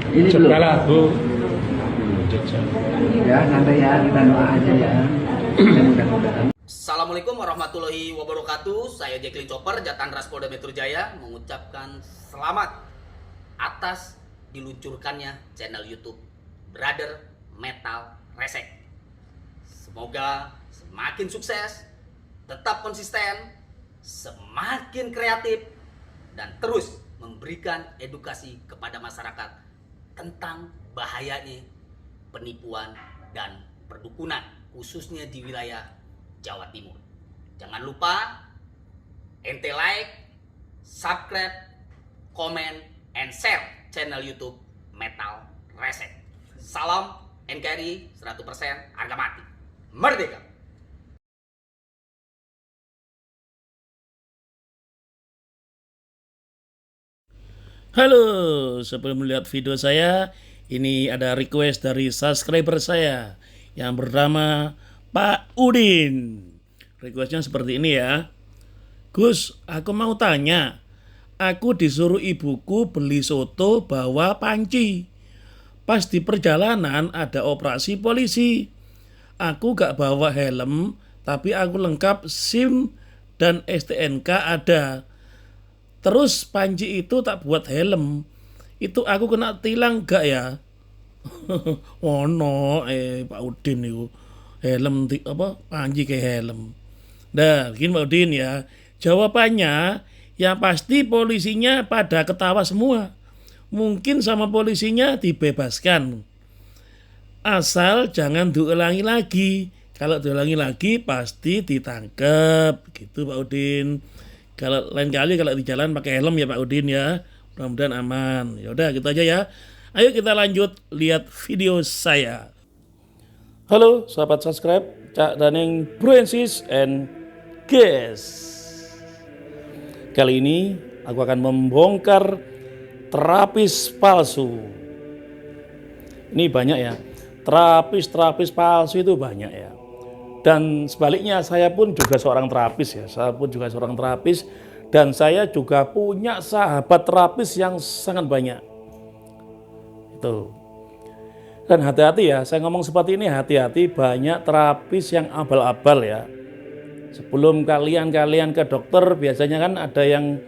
Ini belum. Cobalah Bu. Ya, nanti ya kita doa aja ya. Mudah-mudahan. Assalamualaikum warahmatullahi wabarakatuh. Saya Jacqueline Chopper, Jatan Ras Polda Metro Jaya, mengucapkan selamat atas diluncurkannya channel YouTube Brother Metal Resek. Semoga semakin sukses, tetap konsisten, semakin kreatif, dan terus memberikan edukasi kepada masyarakat tentang bahayanya penipuan dan perdukunan, khususnya di wilayah Jawa Timur. Jangan lupa ente like, subscribe, comment, and share channel YouTube Metal Resek. Salam NKRI 100% harga mati. Merdeka! Halo, sebelum melihat video saya, ini ada request dari subscriber saya yang bernama Pak Udin. Requestnya seperti ini ya. Gus, aku mau tanya. Aku disuruh ibuku beli soto bawa panci. Pas di perjalanan ada operasi polisi. Aku gak bawa helm, tapi aku lengkap SIM dan STNK ada. Terus panci itu tak buat helm. Itu aku kena tilang gak ya? Ono Pak Udin itu helm panci kayak helm. Nah, begini Pak Udin ya. Jawabannya yang pasti polisinya pada ketawa semua. Mungkin sama polisinya dibebaskan. Asal jangan diulangi lagi. Kalau diulangi lagi pasti ditangkap. Gitu Pak Udin. Kalau lain kali kalau di jalan pakai helm ya Pak Udin ya. Mudah-mudahan aman. Ya udah gitu aja ya. Ayo kita lanjut lihat video saya. Halo sahabat subscribe, Cak Daning Bruensis and Guys. Kali ini aku akan membongkar terapis palsu. Ini banyak ya. Terapis palsu itu banyak ya. Dan sebaliknya saya pun juga seorang terapis ya. Saya pun juga seorang terapis dan saya juga punya sahabat terapis yang sangat banyak. Itu. Dan hati-hati ya, saya ngomong seperti ini hati-hati, banyak terapis yang abal-abal ya. Sebelum kalian ke dokter biasanya kan ada yang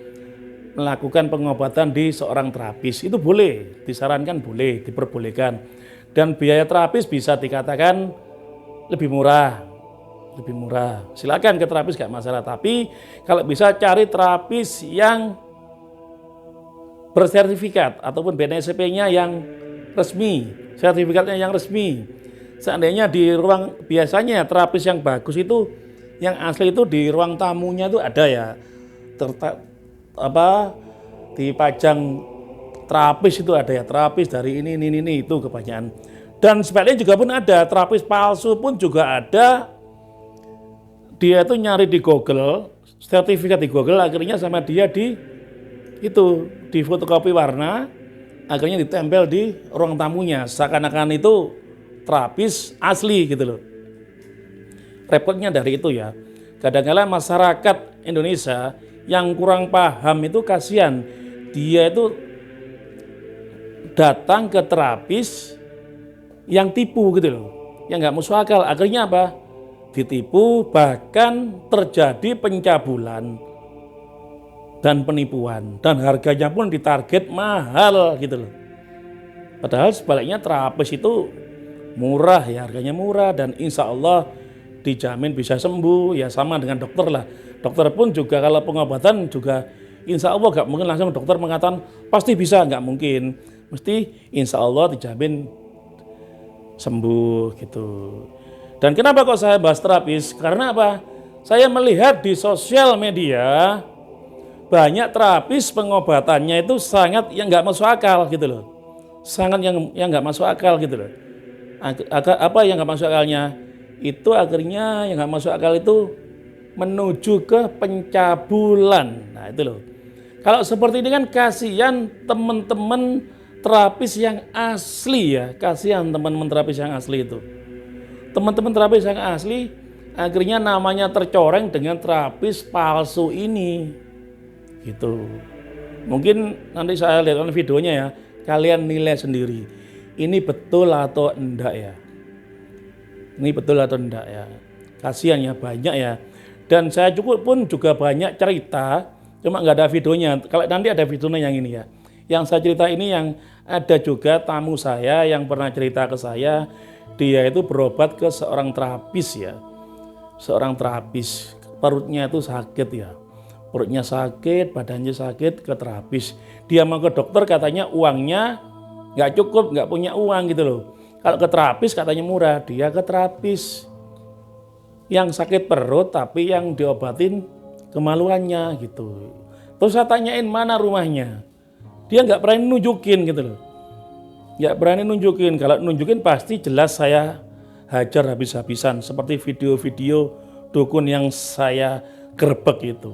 melakukan pengobatan di seorang terapis. Itu boleh, disarankan boleh, diperbolehkan. Dan biaya terapis bisa dikatakan lebih murah. Silakan ke terapis gak masalah, tapi kalau bisa cari terapis yang bersertifikat ataupun BNSP-nya yang resmi, sertifikatnya yang resmi. Seandainya di ruang biasanya terapis yang bagus itu yang asli itu di ruang tamunya itu ada ya. Dipajang terapis itu ada ya, terapis dari ini itu kebanyakan. Dan sebaliknya juga pun ada terapis palsu pun juga ada. Dia itu nyari di Google, sertifikat di Google, akhirnya sama dia di fotokopi warna, akhirnya ditempel di ruang tamunya, seakan-akan itu terapis asli gitu loh. Repotnya dari itu ya. Kadang-kadang masyarakat Indonesia yang kurang paham itu kasihan, dia itu datang ke terapis yang tipu gitu loh, yang nggak masuk akal, akhirnya apa? Ditipu, bahkan terjadi pencabulan dan penipuan, dan harganya pun ditarget mahal gitu loh. Padahal sebaliknya terapis itu murah ya, harganya murah dan insya Allah dijamin bisa sembuh ya, sama dengan dokter lah. Dokter pun juga kalau pengobatan juga insya Allah gak mungkin langsung dokter mengatakan pasti bisa, gak mungkin. Mesti insya Allah dijamin sembuh gitu. Dan kenapa kok saya bahas terapis? Karena apa? Saya melihat di sosial media banyak terapis pengobatannya itu sangat yang nggak masuk akal gitu loh. Sangat yang nggak masuk akal gitu loh. Apa yang nggak masuk akalnya? Itu akhirnya yang nggak masuk akal itu menuju ke pencabulan. Nah itu loh. Kalau seperti ini kan kasihan teman-teman terapis yang asli ya. Kasihan teman-teman terapis yang asli itu. Teman-teman terapis yang asli akhirnya namanya tercoreng dengan terapis palsu ini gitu. Mungkin nanti saya lihatkan videonya ya. Kalian nilai sendiri. Ini betul atau enggak ya? Ini betul atau enggak ya? Kasihan ya, banyak ya. Dan saya cukup pun juga banyak cerita, cuma nggak ada videonya. Kalau nanti ada videonya yang ini ya. Yang saya cerita ini yang ada juga tamu saya yang pernah cerita ke saya, dia itu berobat ke seorang terapis ya. Seorang terapis, perutnya itu sakit ya. Perutnya sakit, badannya sakit, ke terapis. Dia mau ke dokter katanya uangnya nggak cukup, nggak punya uang gitu loh. Kalau ke terapis katanya murah, dia ke terapis. Yang sakit perut tapi yang diobatin kemaluannya gitu. Terus saya tanyain mana rumahnya. Dia nggak berani nunjukin gitu loh. Nggak berani nunjukin. Kalau nunjukin pasti jelas saya hajar habis-habisan. Seperti video-video dukun yang saya gerbek itu.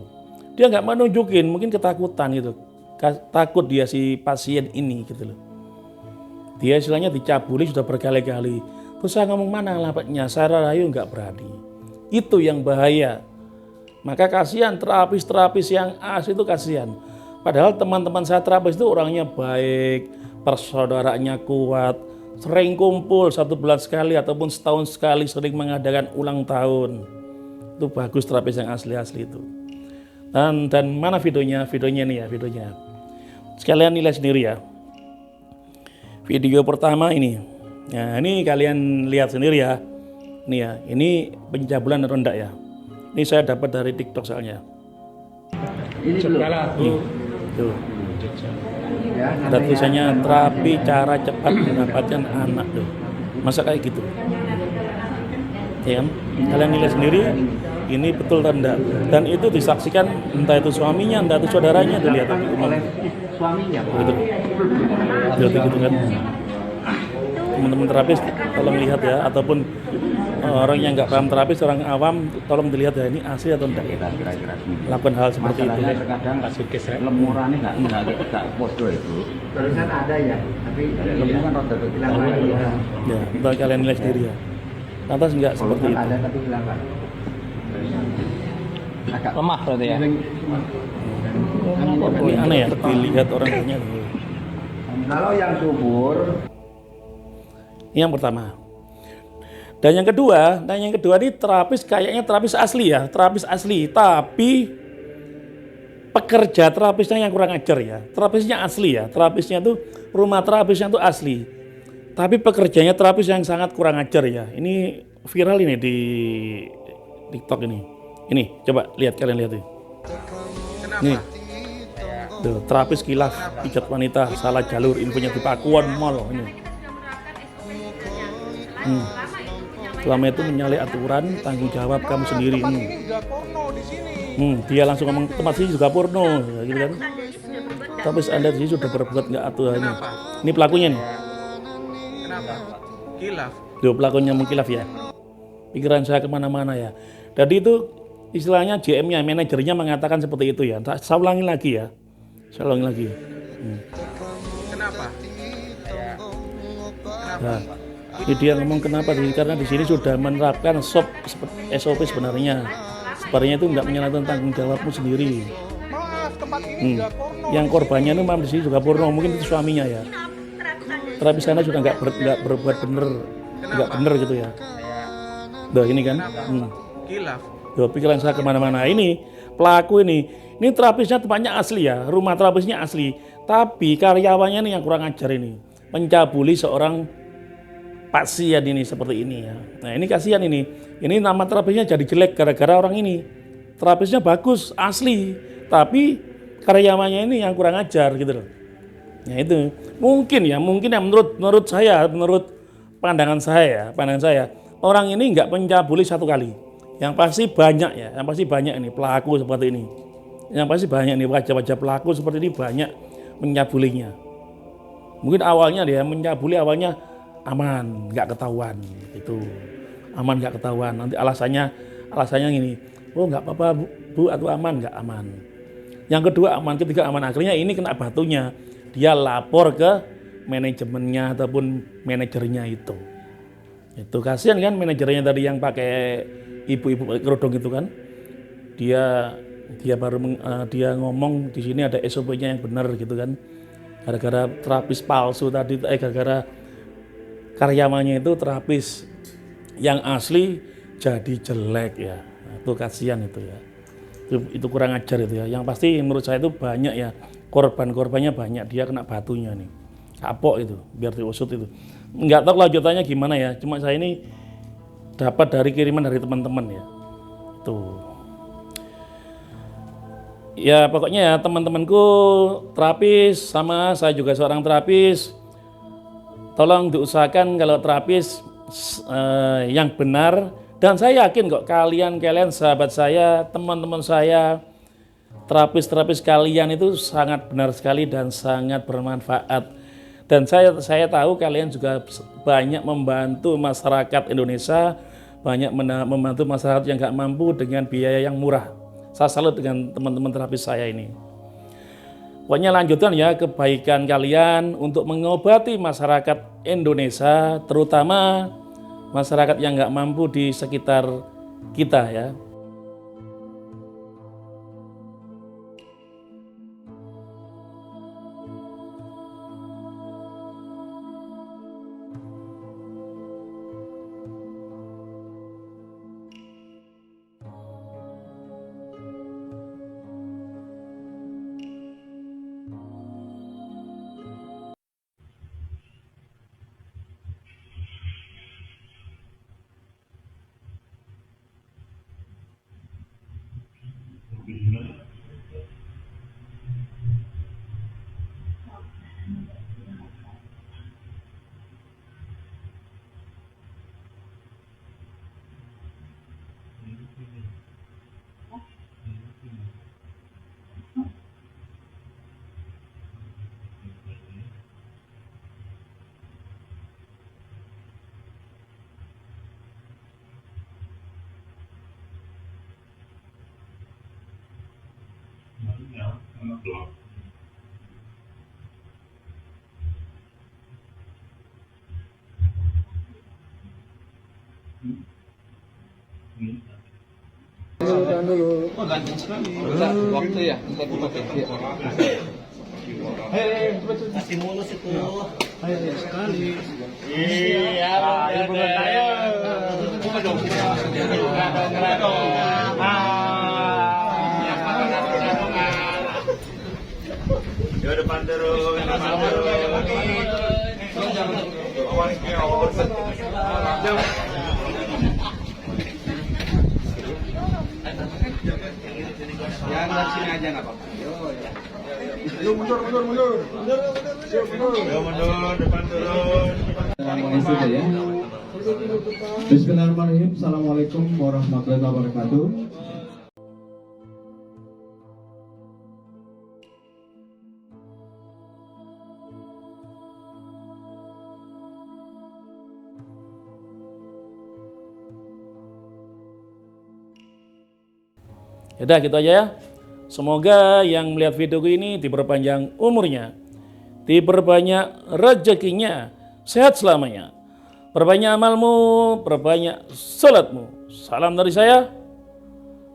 Dia nggak mau nunjukin, mungkin ketakutan gitu. Takut dia si pasien ini gitu loh. Dia istilahnya dicabuli sudah berkali-kali. Terus saya ngomong mana lapaknya, saya rayu nggak berani. Itu yang bahaya. Maka kasihan terapis-terapis yang asli itu kasihan. Padahal teman-teman saya terapis itu orangnya baik, persaudaraannya kuat, sering kumpul 1 bulan sekali ataupun setahun sekali sering mengadakan ulang tahun. Itu bagus terapis yang asli-asli itu. Dan mana videonya? Videonya nih ya, videonya. Sekalian nilai sendiri ya. Video pertama ini. Nah, ini kalian lihat sendiri ya. Ini ya, ini pencabulan atau enggak ya. Ini saya dapat dari TikTok soalnya. Ini dulu. Tuh. Ya, Ada tulisannya terapi cara cepat mendapatkan anak tuh. Masa kayak gitu? Ya kan? Kalian nilai sendiri ini betul atau enggak. Dan itu disaksikan entah itu suaminya, entah itu saudaranya tuh lihat oleh suaminya. Betul. Gitu kan. Teman-teman terapis tolong lihat ya, ataupun orang yang nggak paham terapis, orang awam tolong dilihat ya ini asli atau enggak. Lakukan hal seperti itu. Terkadang lemurannya nggak podo itu. Tulisan ada ya, tapi lemur kan rada hilang lagi ya. Ya, untuk kalian nilai sendiri ya. Lantas enggak seperti itu. Ada tapi hilang lagi. Agak Lemah berarti ya. Ini aneh ya, dilihat orang banyak. Kalau yang subur, Ini yang pertama. Dan yang kedua ini terapis kayaknya terapis asli ya, terapis asli. Tapi pekerja terapisnya yang kurang ajar ya. Terapisnya asli ya, terapisnya tuh rumah terapisnya tuh asli. Tapi pekerjanya terapis yang sangat kurang ajar ya. Ini viral ini di TikTok ini. Ini coba lihat, kalian lihat ini. Nih. Tuh, terapis kilaf pijat wanita salah jalur, infonya di Pakuan Mall ini. Selama itu menyalahi aturan, tanggung jawab kamu sendiri. Dia langsung ngomong tempat sini juga porno, ya, gitu kan? Tapi Anda di sini sudah berbuat nggak aturan ini. Ini pelakunya nih. Kenapa? Kilaf. Tuh, pelakunya mengkilaf ya. Pikiran saya kemana-mana ya. Jadi itu istilahnya JM-nya, manajernya mengatakan seperti itu ya. Saya ulangi lagi ya. Saya ulangi lagi. Kenapa? Nah, ini dia ngomong kenapa karena di sini sudah menerapkan SOP sebenarnya. Sebenarnya itu nggak menyalahkan tanggung jawabmu sendiri. Maaf, tempat ini juga porno. Yang korbannya itu memang di sini juga porno, mungkin itu suaminya ya. Terapis sana sudah nggak berbuat bener gitu ya. Tuh ini kan. Kilaf. Tuh, pikiran saya kemana-mana. Ini pelaku ini terapisnya tempatnya asli ya, rumah terapisnya asli. Tapi karyawannya nih yang kurang ajar ini, mencabuli seorang pasien ini seperti ini ya. Nah ini kasihan ini nama terapisnya jadi jelek gara-gara orang ini. Terapisnya bagus, asli, tapi karyawannya ini yang kurang ajar gitu loh. Nah itu mungkin ya menurut saya, menurut pandangan saya, orang ini nggak mencabuli satu kali. Yang pasti banyak ini pelaku seperti ini. Yang pasti banyak nih wajah-wajah pelaku seperti ini banyak mencabulinya. Mungkin awalnya dia mencabuli aman, nggak ketahuan, itu aman nggak ketahuan. Nanti alasannya gini, oh nggak apa-apa bu, atau aman nggak aman. Yang kedua aman, ketiga aman. Akhirnya ini kena batunya, dia lapor ke manajemennya ataupun manajernya itu. Itu kasihan kan manajernya tadi yang pakai ibu-ibu pakai kerudung itu kan, dia ngomong di sini ada SOP-nya yang benar gitu kan. gara-gara terapis palsu tadi, gara-gara karyawannya itu terapis yang asli jadi jelek ya. Nah, itu kasihan itu ya. Itu kurang ajar itu ya. Yang pasti menurut saya itu banyak ya, korbannya banyak, dia kena batunya nih. Kapok itu, biar diusut itu. Nggak tahu lanjutannya gimana ya. Cuma saya ini dapat dari kiriman dari teman-teman ya. Tuh. Ya pokoknya ya teman-temanku terapis, sama saya juga seorang terapis. Tolong diusahakan kalau terapis yang benar, dan saya yakin kok kalian sahabat saya, teman-teman saya, terapis kalian itu sangat benar sekali dan sangat bermanfaat. Dan saya tahu kalian juga banyak membantu masyarakat Indonesia, banyak membantu masyarakat yang nggak mampu dengan biaya yang murah. Saya salut dengan teman-teman terapis saya ini. Pokoknya lanjutkan ya kebaikan kalian untuk mengobati masyarakat Indonesia, terutama masyarakat yang nggak mampu di sekitar kita ya. Waktu ya. Kasih mulus itu. Iya, buka dong. Yo depan terus, Yang sini aja nggak apa-apa. mundur, depan turun. Bismillahirrahmanirrahim. Assalamualaikum warahmatullahi wabarakatuh. Yaudah gitu aja ya. Semoga yang melihat video ini diperpanjang umurnya, diperbanyak rezekinya, sehat selamanya, perbanyak amalmu, perbanyak salatmu. Salam dari saya,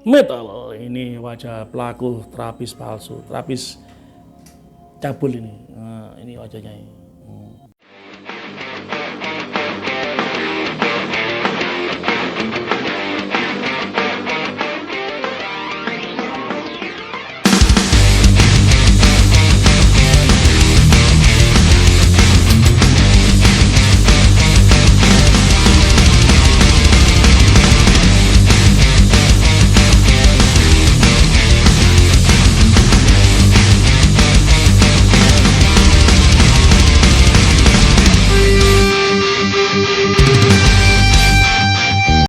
Metal. Ini wajah pelaku terapis palsu, terapis cabul ini. Nah, ini wajahnya ini.